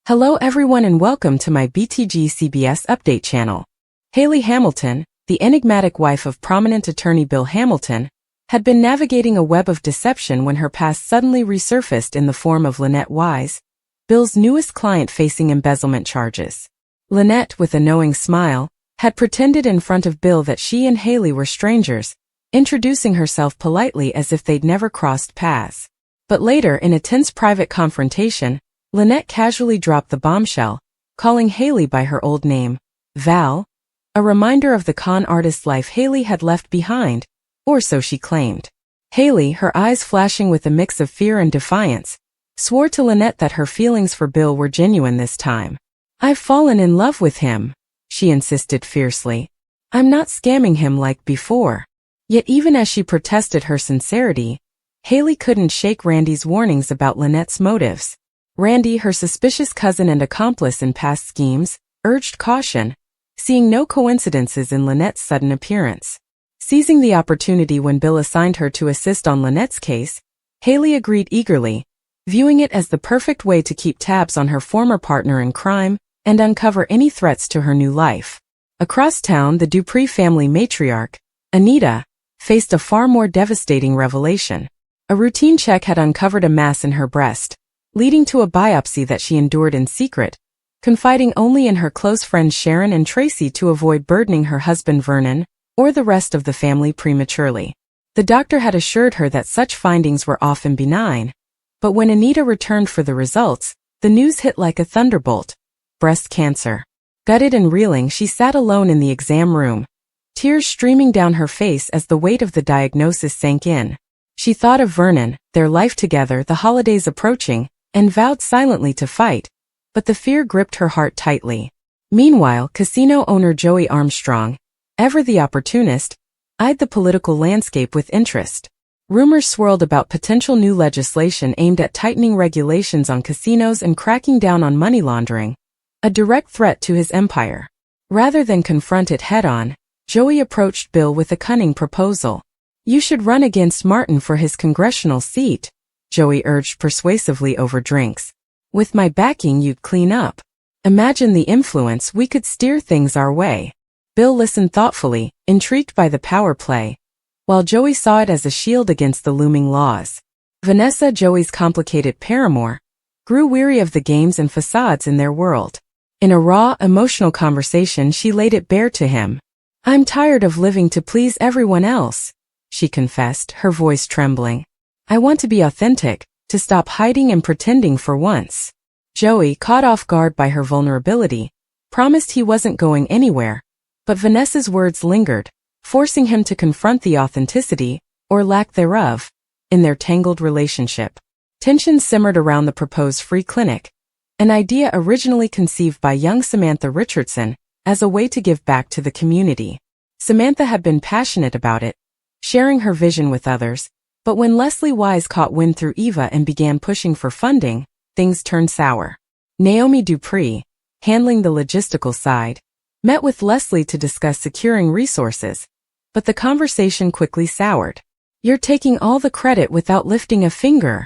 Hello everyone and welcome to my BTG CBS update channel. Haley Hamilton, the enigmatic wife of prominent attorney Bill Hamilton, had been navigating a web of deception when her past suddenly resurfaced in the form of Lynette Wise, Bill's newest client facing embezzlement charges. Lynette, with a knowing smile, had pretended in front of Bill that she and Haley were strangers, introducing herself politely as if they'd never crossed paths. But later, in a tense private confrontation, Lynette casually dropped the bombshell, calling Haley by her old name, Val, a reminder of the con artist life Haley had left behind, or so she claimed. Haley, her eyes flashing with a mix of fear and defiance, swore to Lynette that her feelings for Bill were genuine this time. "I've fallen in love with him," she insisted fiercely. "I'm not scamming him like before." Yet even as she protested her sincerity, Haley couldn't shake Randy's warnings about Lynette's motives. Randy, her suspicious cousin and accomplice in past schemes, urged caution, seeing no coincidences in Lynette's sudden appearance. Seizing the opportunity when Bill assigned her to assist on Lynette's case, Haley agreed eagerly, viewing it as the perfect way to keep tabs on her former partner in crime and uncover any threats to her new life. Across town, the Dupree family matriarch, Anita, faced a far more devastating revelation. A routine check had uncovered a mass in her breast, leading to a biopsy that she endured in secret, confiding only in her close friends Sharon and Tracy to avoid burdening her husband Vernon or the rest of the family prematurely. The doctor had assured her that such findings were often benign, but when Anita returned for the results, the news hit like a thunderbolt: breast cancer. Gutted and reeling, she sat alone in the exam room, tears streaming down her face as the weight of the diagnosis sank in. She thought of Vernon, their life together, the holidays approaching, and vowed silently to fight, but the fear gripped her heart tightly. Meanwhile, casino owner Joey Armstrong, ever the opportunist, eyed the political landscape with interest. Rumors swirled about potential new legislation aimed at tightening regulations on casinos and cracking down on money laundering, a direct threat to his empire. Rather than confront it head-on, Joey approached Bill with a cunning proposal. "You should run against Martin for his congressional seat," Joey urged persuasively over drinks. "With my backing, you'd clean up. Imagine the influence, we could steer things our way." Bill listened thoughtfully, intrigued by the power play, while Joey saw it as a shield against the looming laws. Vanessa, Joey's complicated paramour, grew weary of the games and facades in their world. In a raw, emotional conversation, she laid it bare to him. "I'm tired of living to please everyone else," she confessed, her voice trembling. "I want to be authentic, to stop hiding and pretending for once." Joey, caught off guard by her vulnerability, promised he wasn't going anywhere, but Vanessa's words lingered, forcing him to confront the authenticity, or lack thereof, in their tangled relationship. Tension simmered around the proposed free clinic, an idea originally conceived by young Samantha Richardson as a way to give back to the community. Samantha had been passionate about it, sharing her vision with others, but when Leslie Wise caught wind through Eva and began pushing for funding, things turned sour. Naomi Dupree, handling the logistical side, met with Leslie to discuss securing resources, but the conversation quickly soured. "You're taking all the credit without lifting a finger,"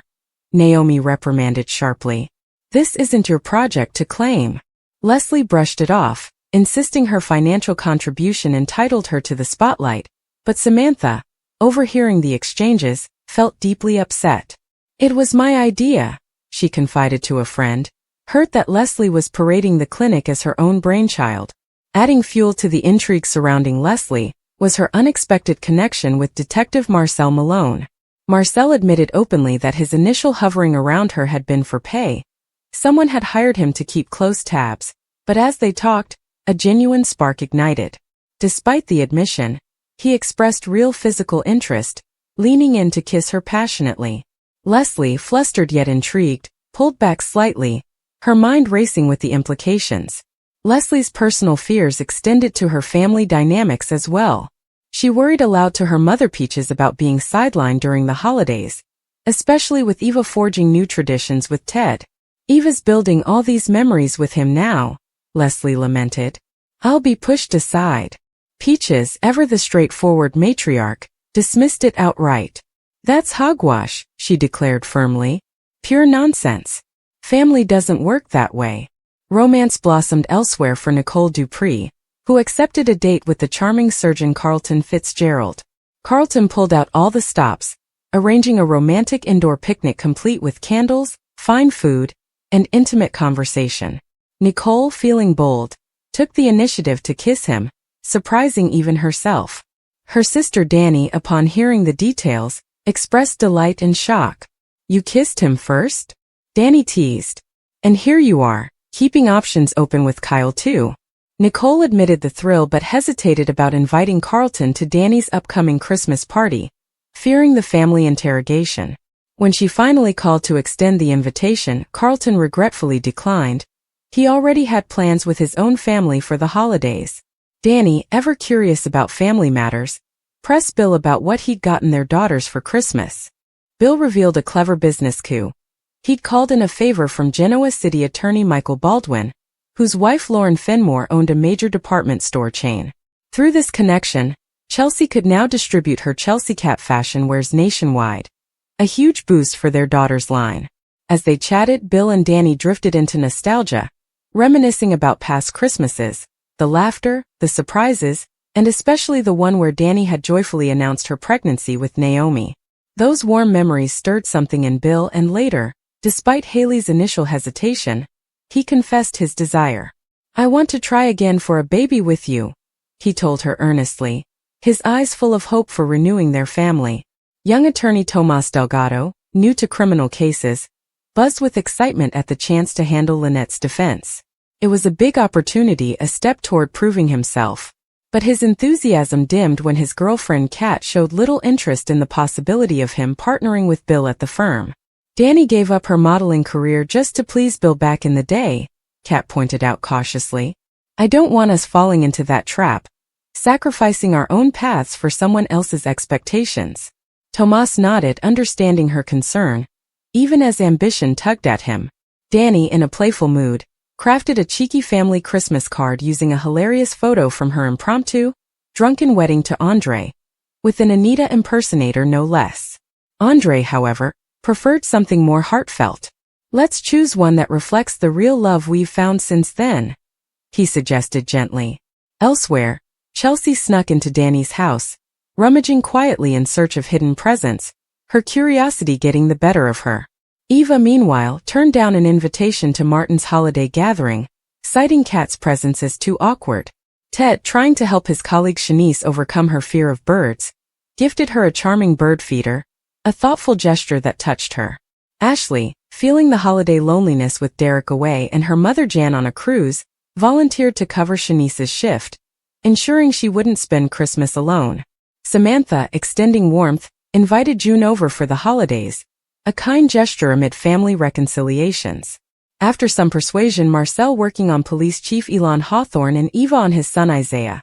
Naomi reprimanded sharply. "This isn't your project to claim." Leslie brushed it off, insisting her financial contribution entitled her to the spotlight, but Samantha, overhearing the exchanges, felt deeply upset. "It was my idea," she confided to a friend, hurt that Leslie was parading the clinic as her own brainchild. Adding fuel to the intrigue surrounding Leslie was her unexpected connection with Detective Marcel Malone. Marcel admitted openly that his initial hovering around her had been for pay. Someone had hired him to keep close tabs, but as they talked, a genuine spark ignited. Despite the admission, he expressed real physical interest, leaning in to kiss her passionately. Leslie, flustered yet intrigued, pulled back slightly, her mind racing with the implications. Leslie's personal fears extended to her family dynamics as well. She worried aloud to her mother Peaches about being sidelined during the holidays, especially with Eva forging new traditions with Ted. "Eva's building all these memories with him now," Leslie lamented. "I'll be pushed aside." Peaches, ever the straightforward matriarch, dismissed it outright. "That's hogwash," she declared firmly. "Pure nonsense. Family doesn't work that way. Romance blossomed elsewhere for Nicole Dupree, who accepted a date with the charming surgeon Carlton Fitzgerald. Carlton pulled out all the stops, arranging a romantic indoor picnic complete with candles, fine food, and intimate conversation. Nicole, feeling bold, took the initiative to kiss him, surprising even herself. Her sister Dani, upon hearing the details, expressed delight and shock. "You kissed him first?" Dani teased. "And here you are, keeping options open with Kyle too." Nicole admitted the thrill but hesitated about inviting Carlton to Dani's upcoming Christmas party, fearing the family interrogation. When she finally called to extend the invitation, Carlton regretfully declined. He already had plans with his own family for the holidays. Dani, ever curious about family matters, pressed Bill about what he'd gotten their daughters for Christmas. Bill revealed a clever business coup. He'd called in a favor from Genoa City attorney Michael Baldwin, whose wife Lauren Finmore owned a major department store chain. Through this connection, Chelsea could now distribute her Chelsea Cat fashion wares nationwide, a huge boost for their daughter's line. As they chatted, Bill and Dani drifted into nostalgia, reminiscing about past Christmases, the laughter, the surprises, and especially the one where Dani had joyfully announced her pregnancy with Naomi. Those warm memories stirred something in Bill, and later, despite Haley's initial hesitation, he confessed his desire. "I want to try again for a baby with you," he told her earnestly, his eyes full of hope for renewing their family. Young attorney Tomas Delgado, new to criminal cases, buzzed with excitement at the chance to handle Lynette's defense. It was a big opportunity, a step toward proving himself. But his enthusiasm dimmed when his girlfriend Kat showed little interest in the possibility of him partnering with Bill at the firm. "Dani gave up her modeling career just to please Bill back in the day," Kat pointed out cautiously. "I don't want us falling into that trap, sacrificing our own paths for someone else's expectations." Tomas nodded, understanding her concern, even as ambition tugged at him. Dani, in a playful mood, crafted a cheeky family Christmas card using a hilarious photo from her impromptu, drunken wedding to Andre, with an Anita impersonator no less. Andre, however, preferred something more heartfelt. "Let's choose one that reflects the real love we've found since then," he suggested gently. Elsewhere, Chelsea snuck into Dani's house, rummaging quietly in search of hidden presents, her curiosity getting the better of her. Eva, meanwhile, turned down an invitation to Martin's holiday gathering, citing Kat's presence as too awkward. Ted, trying to help his colleague Shanice overcome her fear of birds, gifted her a charming bird feeder, a thoughtful gesture that touched her. Ashley, feeling the holiday loneliness with Derek away and her mother Jan on a cruise, volunteered to cover Shanice's shift, ensuring she wouldn't spend Christmas alone. Samantha, extending warmth, invited June over for the holidays, a kind gesture amid family reconciliations. After some persuasion, Marcel, working on police chief Elon Hawthorne, and Eva on his son Isaiah,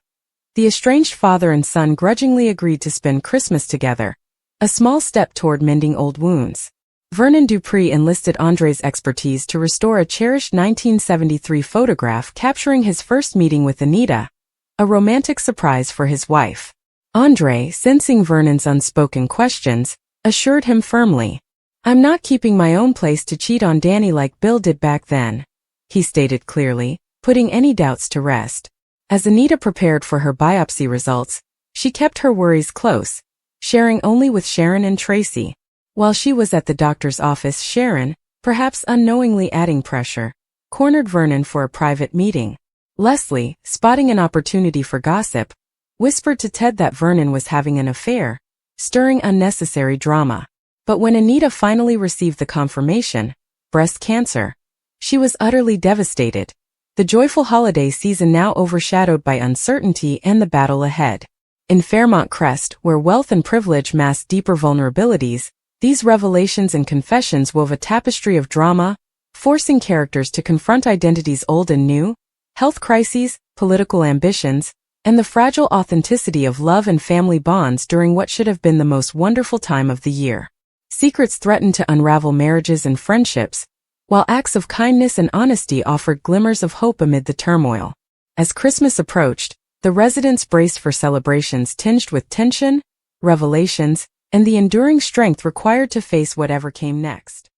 the estranged father and son, grudgingly agreed to spend Christmas together, a small step toward mending old wounds. Vernon Dupree enlisted Andre's expertise to restore a cherished 1973 photograph capturing his first meeting with Anita, a romantic surprise for his wife. Andre, sensing Vernon's unspoken questions, assured him firmly, "I'm not keeping my own place to cheat on Dani like Bill did back then," he stated clearly, putting any doubts to rest. As Anita prepared for her biopsy results, she kept her worries close, sharing only with Sharon and Tracy. While she was at the doctor's office, Sharon, perhaps unknowingly adding pressure, cornered Vernon for a private meeting. Leslie, spotting an opportunity for gossip, whispered to Ted that Vernon was having an affair, stirring unnecessary drama. But when Anita finally received the confirmation, breast cancer, she was utterly devastated. The joyful holiday season now overshadowed by uncertainty and the battle ahead. In Fairmont Crest, where wealth and privilege masked deeper vulnerabilities, these revelations and confessions wove a tapestry of drama, forcing characters to confront identities old and new, health crises, political ambitions, and the fragile authenticity of love and family bonds during what should have been the most wonderful time of the year. Secrets threatened to unravel marriages and friendships, while acts of kindness and honesty offered glimmers of hope amid the turmoil. As Christmas approached, the residents braced for celebrations tinged with tension, revelations, and the enduring strength required to face whatever came next.